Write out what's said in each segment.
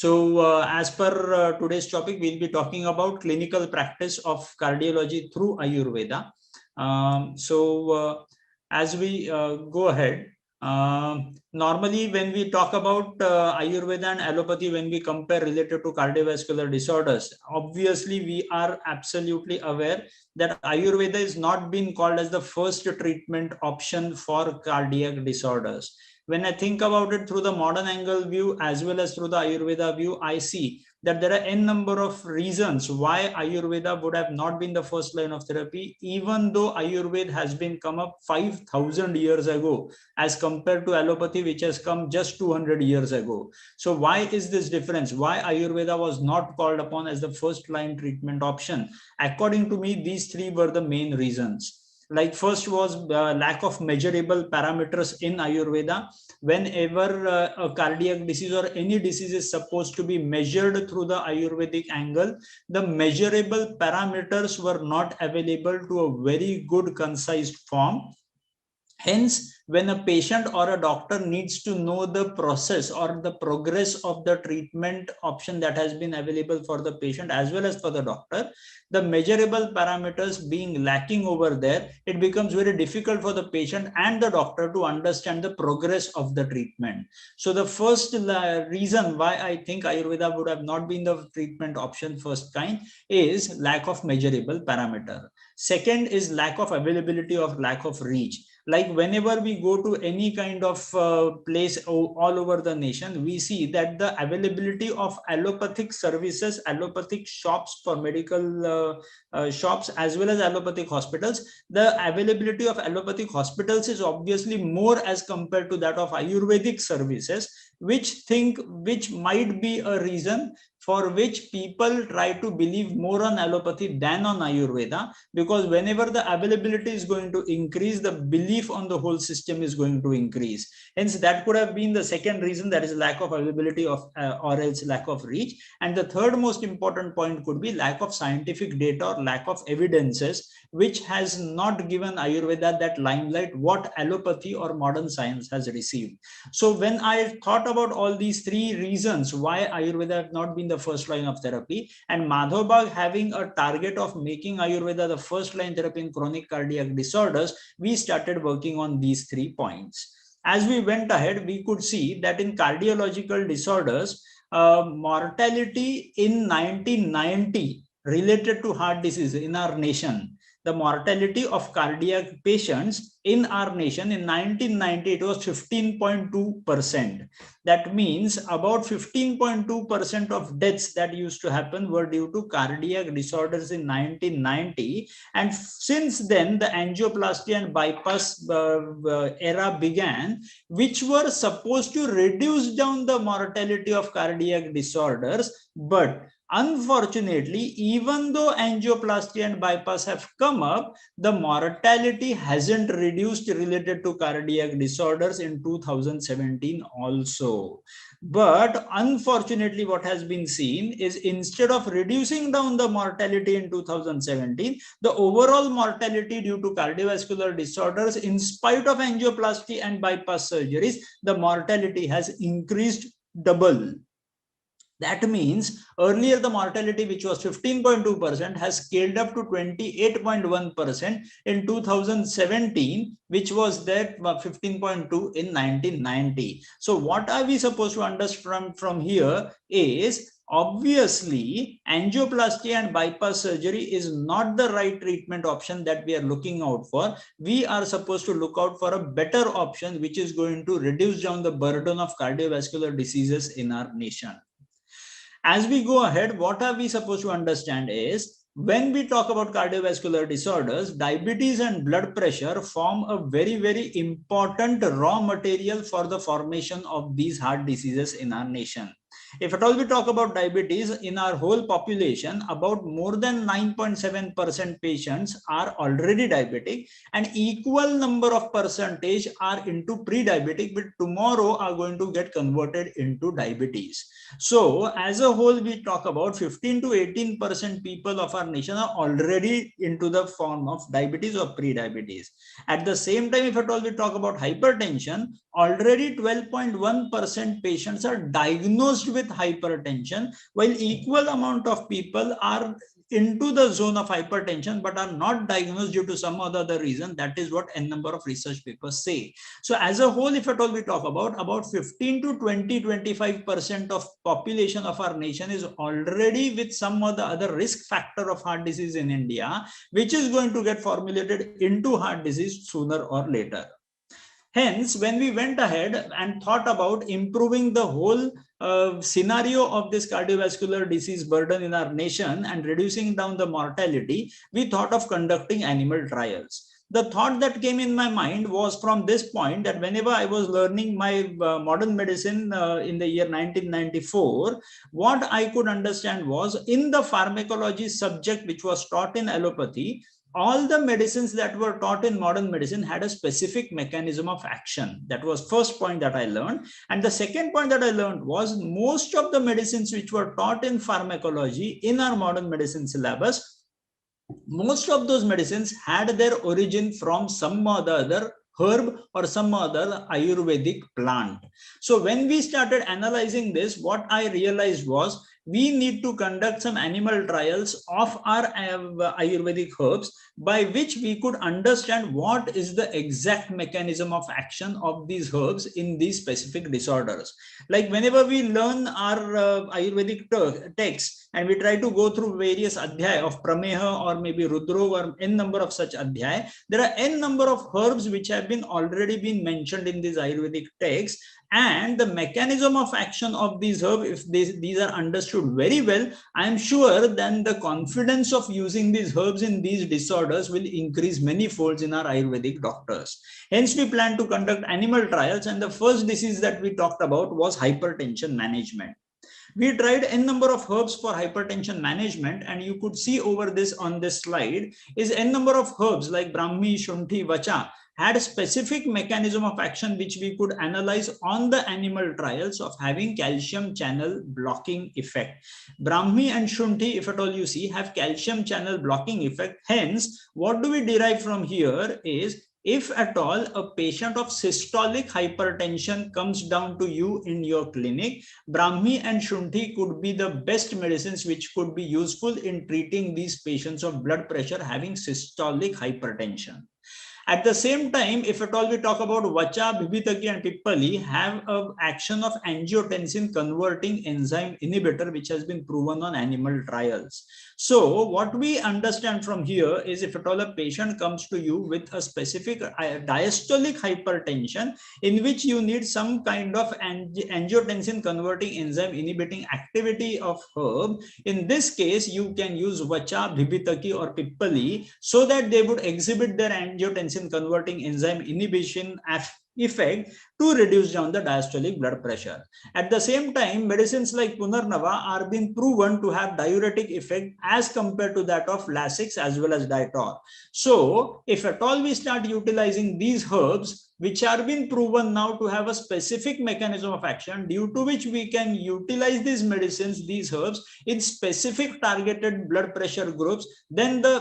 As per today's topic, we'll be talking about clinical practice of cardiology through Ayurveda. As we go ahead, normally when we talk about Ayurveda and allopathy, when we compare related to cardiovascular disorders, obviously we are absolutely aware that Ayurveda is not being called as the first treatment option for cardiac disorders. When I think about it through the modern angle view as well as through the Ayurveda view, I see that there are n number of reasons why Ayurveda would have not been the first line of therapy, even though Ayurveda has been come up 5,000 years ago as compared to allopathy, which has come just 200 years ago. So why is this difference? Why Ayurveda was not called upon as the first line treatment option? According to me, these three were the main reasons. Like first was lack of measurable parameters in Ayurveda. Whenever a cardiac disease or any disease is supposed to be measured through the Ayurvedic angle, the measurable parameters were not available to a very good concise form. Hence, when a patient or a doctor needs to know the process or the progress of the treatment option that has been available for the patient as well as for the doctor, the measurable parameters being lacking over there, it becomes very difficult for the patient and the doctor to understand the progress of the treatment. So the first reason why I think Ayurveda would have not been the treatment option first kind is lack of measurable parameter. Second is lack of availability or lack of reach. Like whenever we go to any kind of place all over the nation, we see that the availability of allopathic services, allopathic shops for medical shops as well as allopathic hospitals, the availability of allopathic hospitals is obviously more as compared to that of Ayurvedic services, which might be a reason for which people try to believe more on allopathy than on Ayurveda, because whenever the availability is going to increase, the belief on the whole system is going to increase. Hence, that could have been the second reason, that is lack of availability of or else lack of reach. And the third most important point could be lack of scientific data or lack of evidences, which has not given Ayurveda that limelight what allopathy or modern science has received. So when I thought about all these three reasons why Ayurveda have not been the first line of therapy, and Madhav Bag having a target of making Ayurveda the first line therapy in chronic cardiac disorders, we started working on these 3 points. As we went ahead, we could see that in cardiological disorders, mortality in 1990 related to heart disease in our nation, the mortality of cardiac patients in our nation in 1990, it was 15.2%. That means about 15.2% of deaths that used to happen were due to cardiac disorders in 1990. And since then, the angioplasty and bypass era began, which were supposed to reduce down the mortality of cardiac disorders. But unfortunately, even though angioplasty and bypass have come up, the mortality hasn't reduced related to cardiac disorders in 2017 also. But unfortunately, what has been seen is instead of reducing down the mortality in 2017, the overall mortality due to cardiovascular disorders, in spite of angioplasty and bypass surgeries, the mortality has increased double. That means earlier the mortality, which was 15.2%, has scaled up to 28.1% in 2017, which was there 15.2 in 1990. So what are we supposed to understand from here is, obviously, angioplasty and bypass surgery is not the right treatment option that we are looking out for. We are supposed to look out for a better option, which is going to reduce down the burden of cardiovascular diseases in our nation. As we go ahead, what are we supposed to understand is, when we talk about cardiovascular disorders, diabetes and blood pressure form a very, very important raw material for the formation of these heart diseases in our nation. If at all we talk about diabetes in our whole population, about more than 9.7% patients are already diabetic, and equal number of percentage are into pre-diabetic, but tomorrow are going to get converted into diabetes. So as a whole, we talk about 15 to 18% people of our nation are already into the form of diabetes or pre-diabetes. At the same time, if at all we talk about hypertension, already 12.1% patients are diagnosed with with hypertension, while equal amount of people are into the zone of hypertension but are not diagnosed due to some other reason. That is what n number of research papers say. So as a whole, if at all we talk about 15 to 20-25% of population of our nation is already with some or the other risk factor of heart disease in India, which is going to get formulated into heart disease sooner or later. Hence, when we went ahead and thought about improving the whole scenario of this cardiovascular disease burden in our nation and reducing down the mortality, we thought of conducting animal trials. The thought that came in my mind was from this point, that whenever I was learning my modern medicine in the year 1994, what I could understand was, in the pharmacology subject which was taught in allopathy, all the medicines that were taught in modern medicine had a specific mechanism of action. That was first point that I learned. And the second point that I learned was, most of the medicines which were taught in pharmacology in our modern medicine syllabus, most of those medicines had their origin from some or the other herb or some other Ayurvedic plant. So when we started analyzing this, what I realized was, we need to conduct some animal trials of our Ayurvedic herbs, by which we could understand what is the exact mechanism of action of these herbs in these specific disorders. Like whenever we learn our Ayurvedic text and we try to go through various adhyay of Prameha or maybe Rudro or n number of such adhyay, there are n number of herbs which have been already been mentioned in these Ayurvedic texts, and the mechanism of action of these herbs, if these are understood very well, I am sure then the confidence of using these herbs in these disorders will increase many folds in our Ayurvedic doctors. Hence, we plan to conduct animal trials, and the first disease that we talked about was hypertension management. We tried n number of herbs for hypertension management, and you could see over this on this slide is n number of herbs like Brahmi, Shunthi, Vacha had a specific mechanism of action which we could analyze on the animal trials of having calcium channel blocking effect. Brahmi and Shunthi, if at all you see, have calcium channel blocking effect. Hence, what do we derive from here is, if at all a patient of systolic hypertension comes down to you in your clinic, Brahmi and Shunthi could be the best medicines which could be useful in treating these patients of blood pressure having systolic hypertension. At the same time, if at all we talk about Vacha, Bibhitaki and Pippali have an action of angiotensin converting enzyme inhibitor, which has been proven on animal trials. So what we understand from here is, if at all a patient comes to you with a specific diastolic hypertension in which you need some kind of angiotensin converting enzyme inhibiting activity of herb, in this case you can use Vacha, Bibhitaki or Pippali, so that they would exhibit their angiotensin converting enzyme inhibition effect to reduce down the diastolic blood pressure. At the same time, medicines like Punarnava are being proven to have diuretic effect as compared to that of Lasix as well as Ditor. So if at all we start utilizing these herbs, which are being proven now to have a specific mechanism of action, due to which we can utilize these medicines, these herbs, in specific targeted blood pressure groups, then the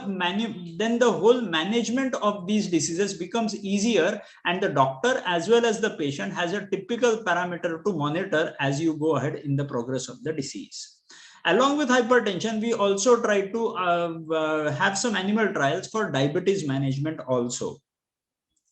whole management of these diseases becomes easier, and the doctor as well as the patient has a typical parameter to monitor as you go ahead in the progress of the disease. Along with hypertension, we also try to have some animal trials for diabetes management also.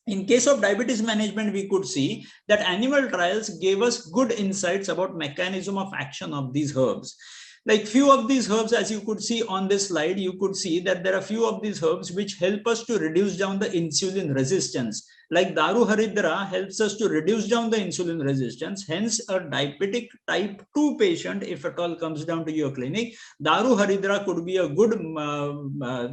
In case of diabetes management, we could see that animal trials gave us good insights about mechanism of action of these herbs. Like few of these herbs, as you could see on this slide, you could see that there are few of these herbs which help us to reduce down the insulin resistance. Like Daru Haridra helps us to reduce down the insulin resistance. Hence, a diabetic type 2 patient, if at all comes down to your clinic, Daru Haridra could be a good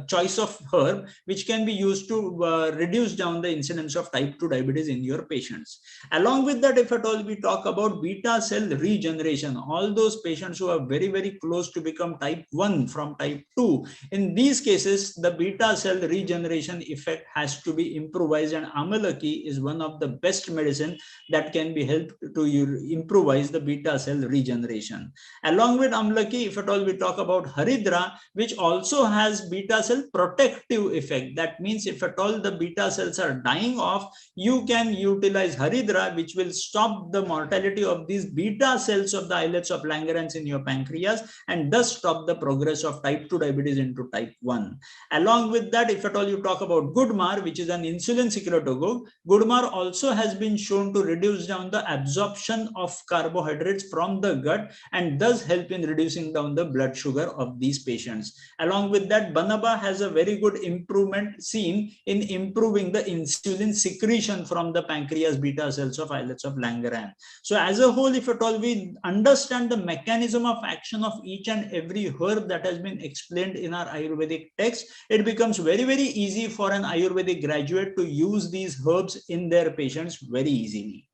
choice of herb which can be used to reduce down the incidence of type 2 diabetes in your patients. Along with that, if at all we talk about beta cell regeneration, all those patients who are very, very close to become type 1 from type 2, in these cases, the beta cell regeneration effect has to be improvised, and Amal Amlaki is one of the best medicine that can be helped to improvise the beta cell regeneration. Along with Amlaki, if at all we talk about Haridra, which also has beta cell protective effect. That means if at all the beta cells are dying off, you can utilize Haridra, which will stop the mortality of these beta cells of the islets of Langerhans in your pancreas, and thus stop the progress of type 2 diabetes into type 1. Along with that, if at all you talk about Gudmar, which is an insulin secretagogue, Gudmar also has been shown to reduce down the absorption of carbohydrates from the gut and does help in reducing down the blood sugar of these patients. Along with that, Banaba has a very good improvement seen in improving the insulin secretion from the pancreas beta cells of islets of Langerhans. So as a whole, if at all we understand the mechanism of action of each and every herb that has been explained in our Ayurvedic text, it becomes very, very easy for an Ayurvedic graduate to use these herbs in their patients very easily.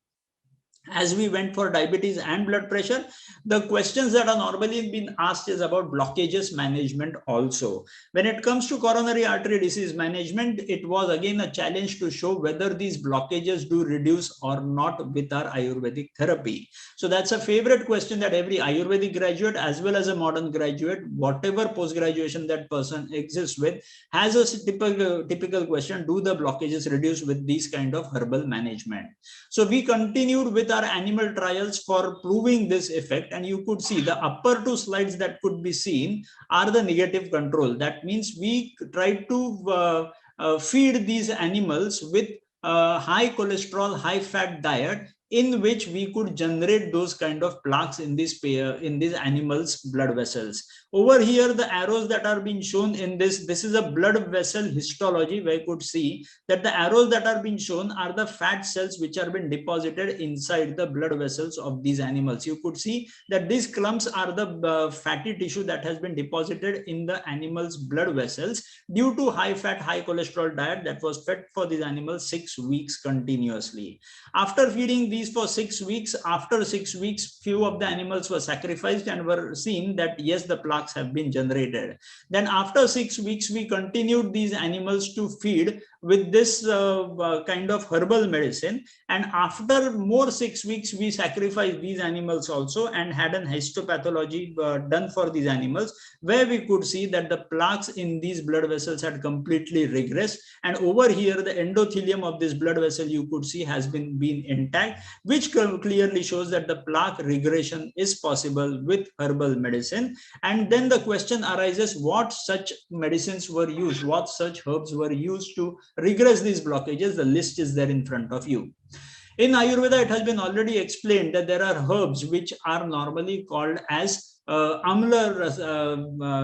As we went for diabetes and blood pressure, the questions that are normally been asked is about blockages management also. When it comes to coronary artery disease management, it was again a challenge to show whether these blockages do reduce or not with our Ayurvedic therapy. So that's a favorite question that every Ayurvedic graduate as well as a modern graduate, whatever post-graduation that person exists with, has a typical question: do the blockages reduce with these kind of herbal management? So we continued with our animal trials for proving this effect, and you could see the upper two slides that could be seen are the negative control. That means we tried to feed these animals with high cholesterol, high fat diet, in which we could generate those kind of plaques in these animals' blood vessels. Over here, the arrows that are being shown in this is a blood vessel histology, where you could see that the arrows that are being shown are the fat cells which are being deposited inside the blood vessels of these animals. You could see that these clumps are the fatty tissue that has been deposited in the animals' blood vessels due to high fat, high cholesterol diet that was fed for these animals 6 weeks continuously. After feeding these for 6 weeks, after 6 weeks, few of the animals were sacrificed and were seen that yes, the plaques have been generated. Then after 6 weeks, we continued these animals to feed with this kind of herbal medicine, and after more 6 weeks, we sacrificed these animals also and had an histopathology done for these animals, where we could see that the plaques in these blood vessels had completely regressed, and over here the endothelium of this blood vessel you could see has been intact, which clearly shows that the plaque regression is possible with herbal medicine. And then the question arises, what such medicines were used, what such herbs were used to regress these blockages? The list is there in front of you. In Ayurveda, it has been already explained that there are herbs which are normally called as Amla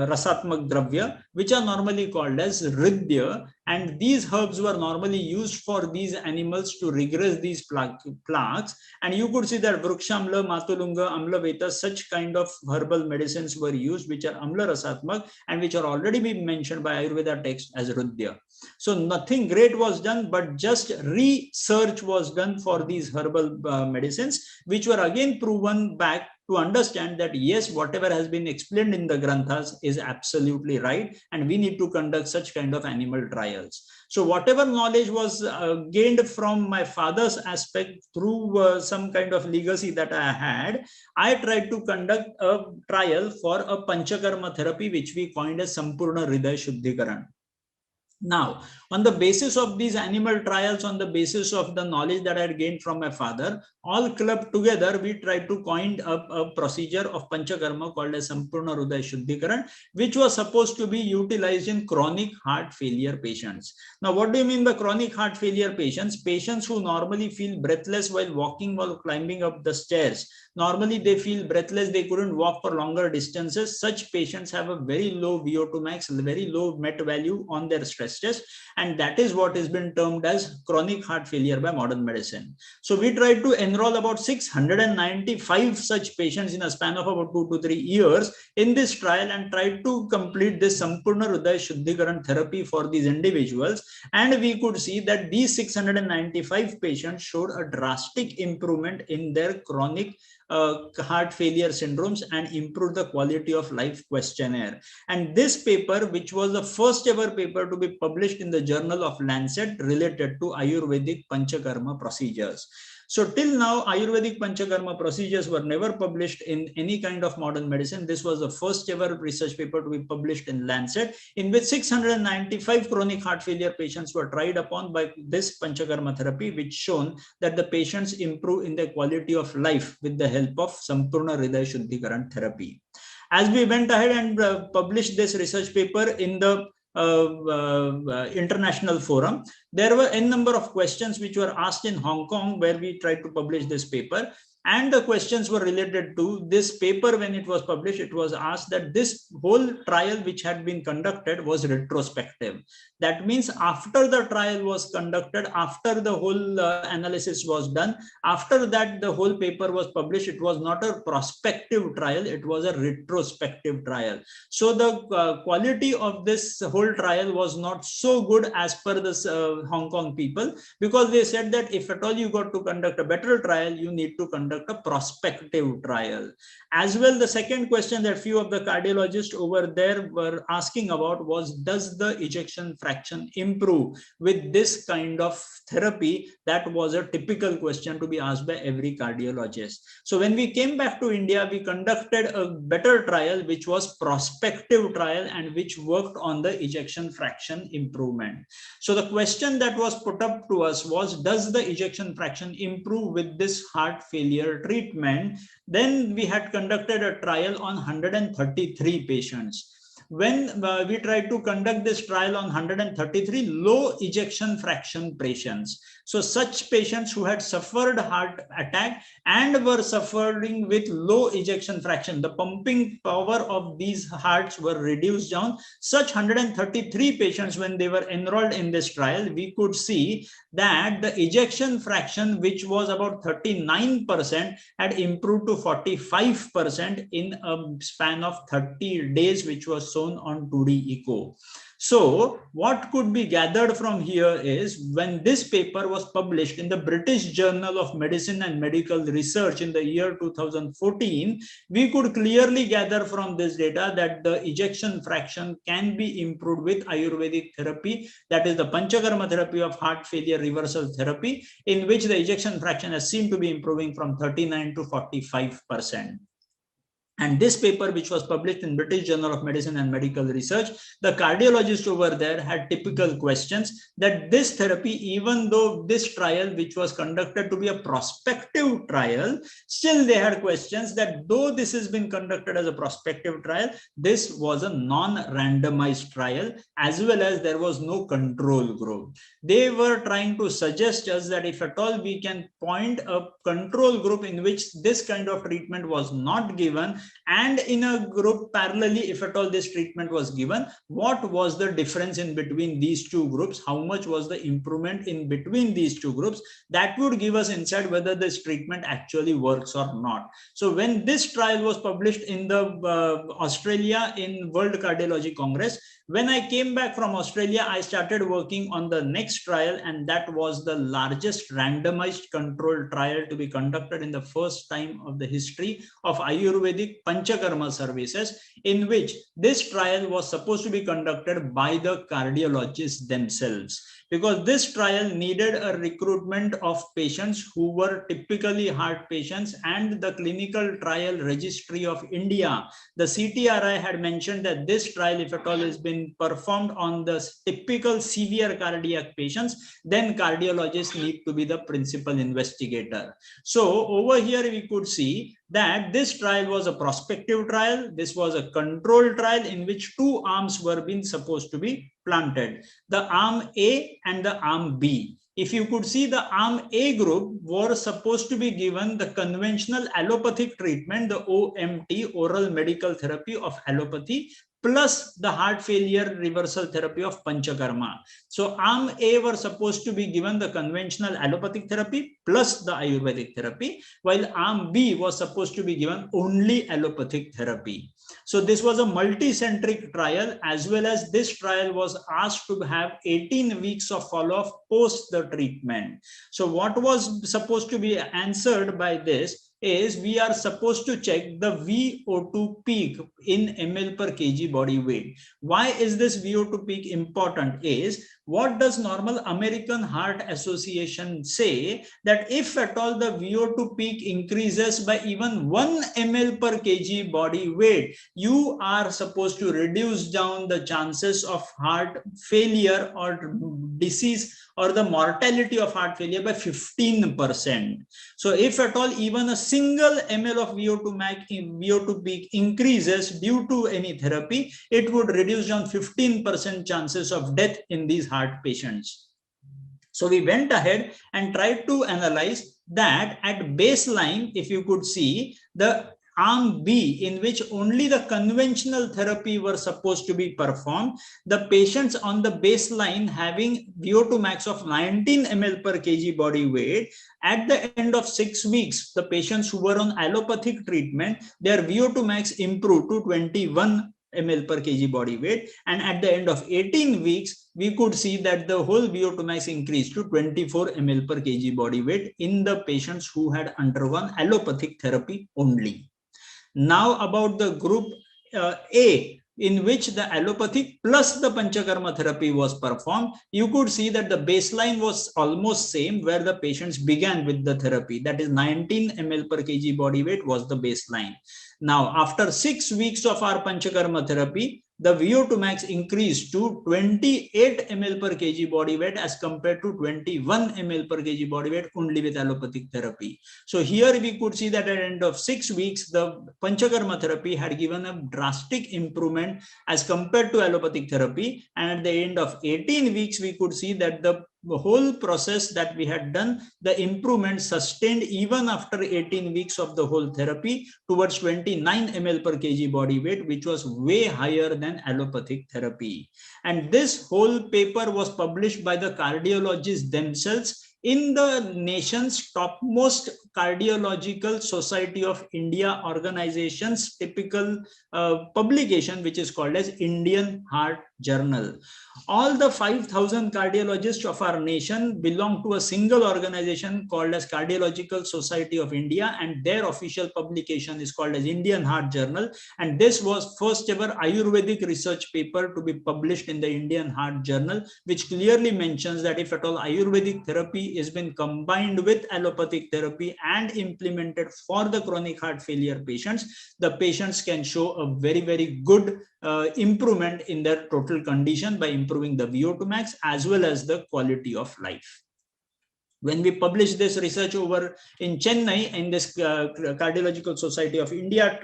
Rasatmak Dravya, which are normally called as Ridya, and these herbs were normally used for these animals to regress these plaques. And you could see that Vrukshamla, Matulunga, Amlaveta, such kind of herbal medicines were used, which are Amla Rasatmak and which are already been mentioned by Ayurveda text as Ridya. So nothing great was done, but just research was done for these herbal medicines, which were again proven back to understand that yes, whatever has been explained in the Granthas is absolutely right, and we need to conduct such kind of animal trials. So whatever knowledge was gained from my father's aspect through some kind of legacy that I had, I tried to conduct a trial for a Panchakarma therapy, which we coined as Sampurna Hriday Shuddhikaran. Now, on the basis of these animal trials, on the basis of the knowledge that I had gained from my father, all clubbed together, we tried to coin up a procedure of Panchakarma called as Sampurna Hriday Shuddhikaran, which was supposed to be utilized in chronic heart failure patients. Now, what do you mean by chronic heart failure patients? Patients who normally feel breathless while walking, while climbing up the stairs. Normally, they feel breathless, they couldn't walk for longer distances. Such patients have a very low VO2 max, very low MET value on their stress test, and that is what has been termed as chronic heart failure by modern medicine. So we tried to enroll about 695 such patients in a span of about 2 to 3 years in this trial, and tried to complete this Sampurna Hriday Shuddhikaran therapy for these individuals. And we could see that these 695 patients showed a drastic improvement in their chronic heart failure syndromes and improve the quality of life questionnaire. And this paper, which was the first ever paper to be published in the Journal of Lancet related to Ayurvedic Panchakarma procedures. So till now, Ayurvedic Panchakarma procedures were never published in any kind of modern medicine. This was the first ever research paper to be published in Lancet, in which 695 chronic heart failure patients were tried upon by this Panchakarma therapy, which shown that the patients improve in their quality of life with the help of Sampurna Hriday Shuddhikaran therapy. As we went ahead and published this research paper in the international forum, there were n number of questions which were asked in Hong Kong, where we tried to publish this paper. And the questions were related to this paper. When it was published, it was asked that this whole trial which had been conducted was retrospective. That means after the trial was conducted, after the whole analysis was done, after that the whole paper was published, it was not a prospective trial, it was a retrospective trial. So the quality of this whole trial was not so good as per this Hong Kong people, because they said that if at all you got to conduct a better trial, you need to conduct a prospective trial. As well, the second question that few of the cardiologists over there were asking about was, does the ejection fraction improve with this kind of therapy? That was a typical question to be asked by every cardiologist. So when we came back to India, we conducted a better trial, which was prospective trial, and which worked on the ejection fraction improvement. So the question that was put up to us was, does the ejection fraction improve with this heart failure treatment? Then we had conducted a trial on 133 patients. When we tried to conduct this trial on 133 low ejection fraction patients, so such patients who had suffered heart attack and were suffering with low ejection fraction, the pumping power of these hearts were reduced down. Such 133 patients, when they were enrolled in this trial, we could see that the ejection fraction, which was about 39%, had improved to 45% in a span of 30 days, which was shown on 2D echo. So what could be gathered from here is, when this paper was published in the British Journal of Medicine and Medical Research in the year 2014, we could clearly gather from this data that the ejection fraction can be improved with Ayurvedic therapy, that is the Panchakarma therapy of heart failure reversal therapy, in which the ejection fraction has seemed to be improving from 39 to 45%. And this paper, which was published in British Journal of Medicine and Medical Research, the cardiologist over there had typical questions that this therapy, even though this trial, which was conducted to be a prospective trial, still they had questions that though this has been conducted as a prospective trial, this was a non-randomized trial, as well as there was no control group. They were trying to suggest us that if at all we can point a control group in which this kind of treatment was not given, and in a group parallelly, if at all this treatment was given, what was the difference in between these two groups? How much was the improvement in between these two groups? That would give us insight whether this treatment actually works or not. So when this trial was published in the Australia in World Cardiology Congress, when I came back from Australia, I started working on the next trial, and that was the largest randomized controlled trial to be conducted in the first time of the history of Ayurvedic Panchakarma services, in which this trial was supposed to be conducted by the cardiologists themselves, because this trial needed a recruitment of patients who were typically heart patients, and the Clinical Trial Registry of India, the CTRI, had mentioned that this trial, if at all has been performed on the typical severe cardiac patients, then cardiologists need to be the principal investigator. So over here we could see that this trial was a prospective trial. This was a controlled trial in which two arms were being supposed to be planted, the arm A and the arm B. If you could see, the arm A group were supposed to be given the conventional allopathic treatment, the OMT, oral medical therapy of allopathy, plus the heart failure reversal therapy of Panchakarma. So arm A were supposed to be given the conventional allopathic therapy plus the Ayurvedic therapy, while arm B was supposed to be given only allopathic therapy. So this was a multi-centric trial, as well as this trial was asked to have 18 weeks of follow-up post the treatment. So what was supposed to be answered by this is we are supposed to check the VO2 peak in ml per kg body weight. Why is this VO2 peak important? Is what does normal American Heart Association say that if at all the VO2 peak increases by even 1 ml per kg body weight, you are supposed to reduce down the chances of heart failure or disease or the mortality of heart failure by 15%. So if at all even a single ml of VO2 peak increases due to any therapy, it would reduce down 15% chances of death in these heart patients. So we went ahead and tried to analyze that at baseline, if you could see the arm B, in which only the conventional therapy were supposed to be performed, the patients on the baseline having VO2 max of 19 ml per kg body weight, at the end of 6 weeks, the patients who were on allopathic treatment, their VO2 max improved to 21 ml per kg body weight, and at the end of 18 weeks we could see that the whole VO2 max increased to 24 ml per kg body weight in the patients who had undergone allopathic therapy only. Now about the group A, in which the allopathic plus the panchakarma therapy was performed, you could see that the baseline was almost same where the patients began with the therapy, that is 19 ml per kg body weight was the baseline. Now after 6 weeks of our panchakarma therapy, the VO2 max increased to 28 ml per kg body weight as compared to 21 ml per kg body weight only with allopathic therapy. So here we could see that at the end of 6 weeks, the panchakarma therapy had given a drastic improvement as compared to allopathic therapy. And at the end of 18 weeks, we could see that the whole process that we had done, the improvement sustained even after 18 weeks of the whole therapy towards 29 ml per kg body weight, which was way higher than allopathic therapy. And this whole paper was published by the cardiologists themselves in the nation's topmost cardiological society of India organization's typical publication, which is called as Indian Heart Journal. All the 5,000 cardiologists of our nation belong to a single organization called as Cardiological Society of India, and their official publication is called as Indian Heart Journal. And this was first ever Ayurvedic research paper to be published in the Indian Heart Journal, which clearly mentions that if at all Ayurvedic therapy is been combined with allopathic therapy and implemented for the chronic heart failure patients, the patients can show a very, very good improvement in their total condition by improving the VO2 max as well as the quality of life. When we published this research over in Chennai in this Cardiological Society of India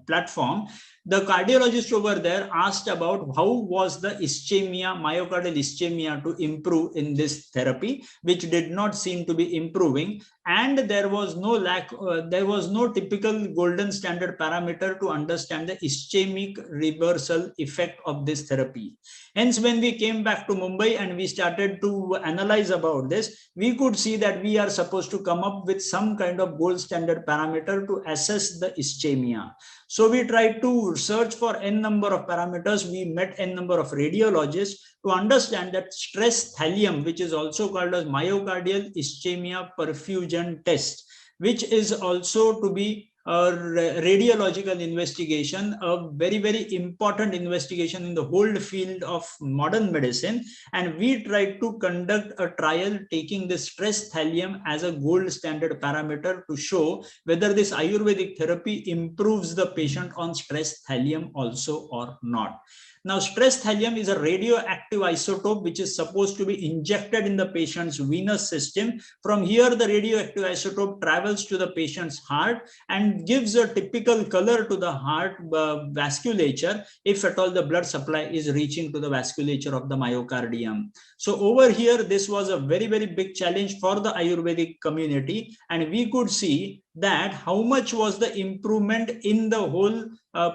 platform, the cardiologist over there asked about how was the ischemia, myocardial ischemia to improve in this therapy, which did not seem to be improving. And there was no there was no typical golden standard parameter to understand the ischemic reversal effect of this therapy. Hence, when we came back to Mumbai and we started to analyze about this, we could see that we are supposed to come up with some kind of gold standard parameter to assess the ischemia. So we tried to search for n number of parameters. We met n number of radiologists to understand that stress thallium, which is also called as myocardial ischemia perfusion test, which is also to be a radiological investigation, a very, very important investigation in the whole field of modern medicine. And we tried to conduct a trial taking the stress thallium as a gold standard parameter to show whether this Ayurvedic therapy improves the patient on stress thallium also or not. Now, stress thallium is a radioactive isotope which is supposed to be injected in the patient's venous system. From here, the radioactive isotope travels to the patient's heart and gives a typical color to the heart vasculature if at all the blood supply is reaching to the vasculature of the myocardium. So over here, this was a very, very big challenge for the Ayurvedic community, and we could see that how much was the improvement in the whole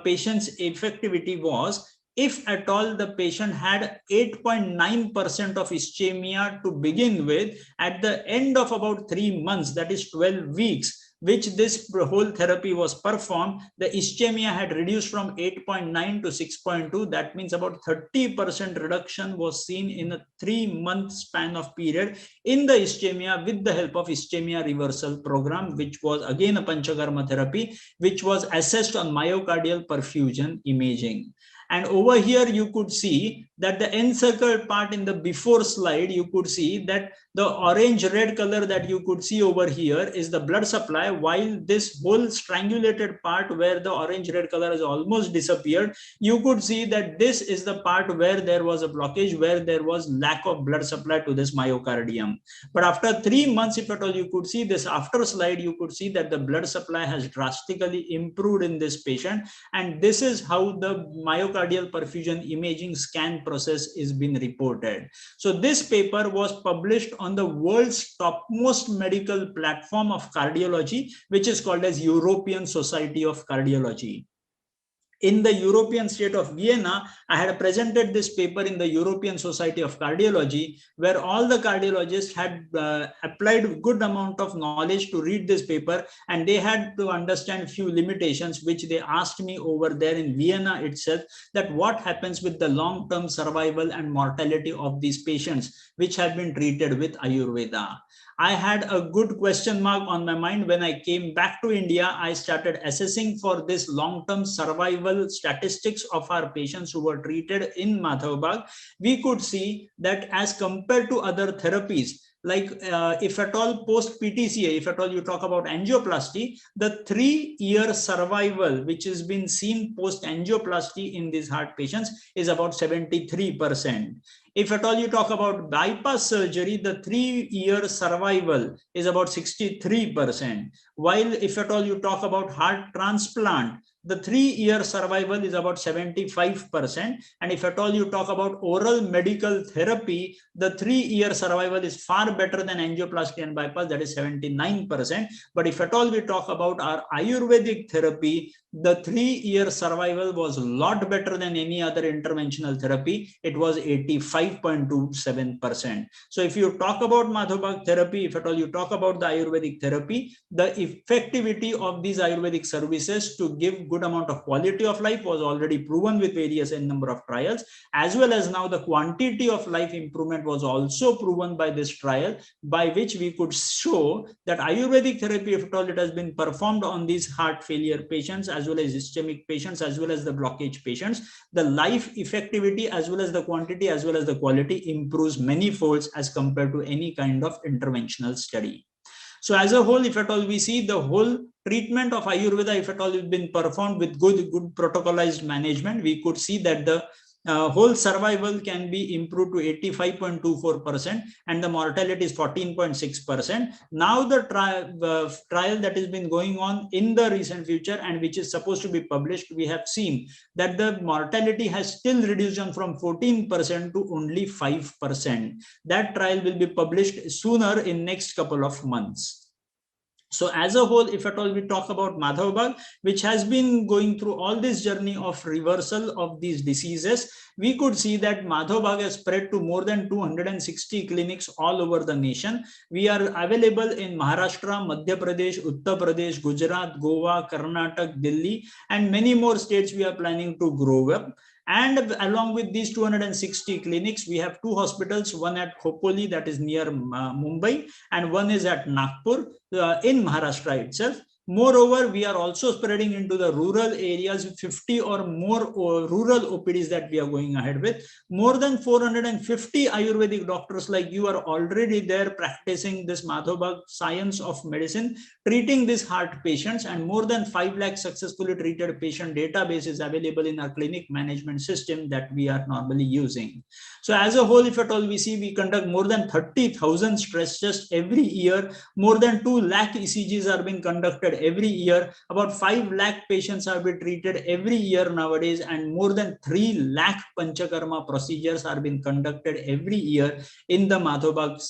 patient's effectivity was if at all the patient had 8.9% of ischemia to begin with. At the end of about 3 months, that is 12 weeks, which this whole therapy was performed, the ischemia had reduced from 8.9 to 6.2. That means about 30% reduction was seen in a 3-month span of period in the ischemia with the help of ischemia reversal program, which was again a panchakarma therapy, which was assessed on myocardial perfusion imaging. And over here you could see that the encircled part in the before slide, you could see that the orange red color that you could see over here is the blood supply, while this whole strangulated part where the orange red color has almost disappeared, you could see that this is the part where there was a blockage, where there was lack of blood supply to this myocardium. But after 3 months, if at all, you could see this after slide, you could see that the blood supply has drastically improved in this patient. And this is how the myocardial perfusion imaging scan process is being reported. So this paper was published on the world's topmost medical platform of cardiology, which is called as European Society of Cardiology. In the European state of Vienna, I had presented this paper in the European Society of Cardiology, where all the cardiologists had applied good amount of knowledge to read this paper, and they had to understand few limitations, which they asked me over there in Vienna itself, that what happens with the long-term survival and mortality of these patients which have been treated with Ayurveda. I had a good question mark on my mind. When I came back to India, I started assessing for this long-term survival statistics of our patients who were treated in Madhavbagh. We could see that as compared to other therapies, like if at all post PTCA, if at all you talk about angioplasty, the 3-year survival which has been seen post angioplasty in these heart patients is about 73%. If at all you talk about bypass surgery, the 3-year survival is about 63%. While if at all you talk about heart transplant, the 3-year survival is about 75%. And if at all you talk about oral medical therapy, the 3-year survival is far better than angioplasty and bypass, that is 79%. But if at all we talk about our Ayurvedic therapy, the 3-year survival was a lot better than any other interventional therapy. It was 85.27%. So if you talk about Madhavbagh therapy, if at all you talk about the Ayurvedic therapy, the effectivity of these Ayurvedic services to give good amount of quality of life was already proven with various number of trials, as well as now the quantity of life improvement was also proven by this trial, by which we could show that Ayurvedic therapy, if at all it has been performed on these heart failure patients, as well as ischemic patients, as well as the blockage patients, the life effectivity as well as the quantity as well as the quality improves many folds as compared to any kind of interventional study. So as a whole, if at all we see the whole treatment of Ayurveda, if at all it's been performed with good protocolized management, we could see that the whole survival can be improved to 85.24% and the mortality is 14.6%. Now the trial that has been going on in the recent future and which is supposed to be published, we have seen that the mortality has still reduced on from 14% to only 5%. That trial will be published sooner in next couple of months. So as a whole, if at all we talk about Madhavbagh, which has been going through all this journey of reversal of these diseases, we could see that Madhavbagh has spread to more than 260 clinics all over the nation. We are available in Maharashtra, Madhya Pradesh, Uttar Pradesh, Gujarat, Goa, Karnataka, Delhi, and many more states we are planning to grow up. And along with these 260 clinics, we have 2 hospitals, one at Khopoli, that is near Mumbai, and one is at Nagpur in Maharashtra itself. Moreover, we are also spreading into the rural areas, 50 or more rural OPDs that we are going ahead with. More than 450 Ayurvedic doctors like you are already there practicing this Madhavbagh science of medicine, treating these heart patients, and more than 5 lakh successfully treated patient database is available in our clinic management system that we are normally using. So as a whole, if at all we see, we conduct more than 30,000 stress tests every year. More than 2 lakh ECGs are being conducted every year. About 5 lakh patients are being treated every year nowadays, and more than 3 lakh Panchakarma procedures are being conducted every year in the Madhavbagh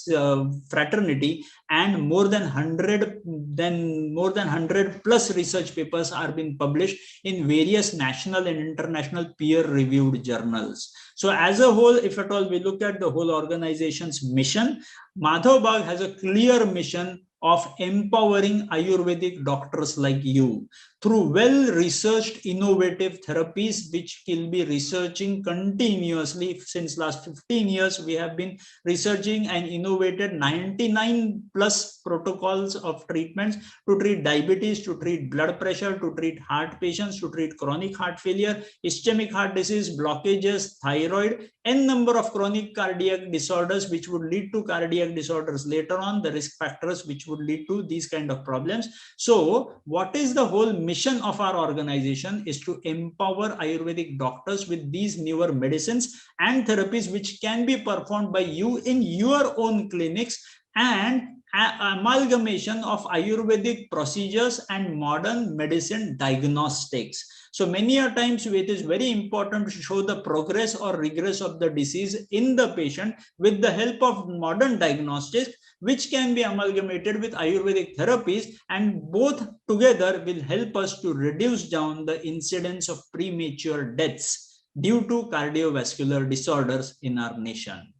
fraternity, and more than 100 plus research papers are being published in various national and international peer-reviewed journals. So as a whole, if at all we look at the whole organization's mission, Madhavbagh has a clear mission of empowering Ayurvedic doctors like you through well-researched innovative therapies, which will be researching continuously. Since last 15 years, we have been researching and innovated 99 plus protocols of treatments to treat diabetes, to treat blood pressure, to treat heart patients, to treat chronic heart failure, ischemic heart disease, blockages, thyroid, n number of chronic cardiac disorders which would lead to cardiac disorders later on, the risk factors which would lead to these kind of problems. So what is the whole mission of our organization is to empower Ayurvedic doctors with these newer medicines and therapies which can be performed by you in your own clinics, and amalgamation of Ayurvedic procedures and modern medicine diagnostics. So many a times it is very important to show the progress or regress of the disease in the patient with the help of modern diagnostics, which can be amalgamated with Ayurvedic therapies, and both together will help us to reduce down the incidence of premature deaths due to cardiovascular disorders in our nation.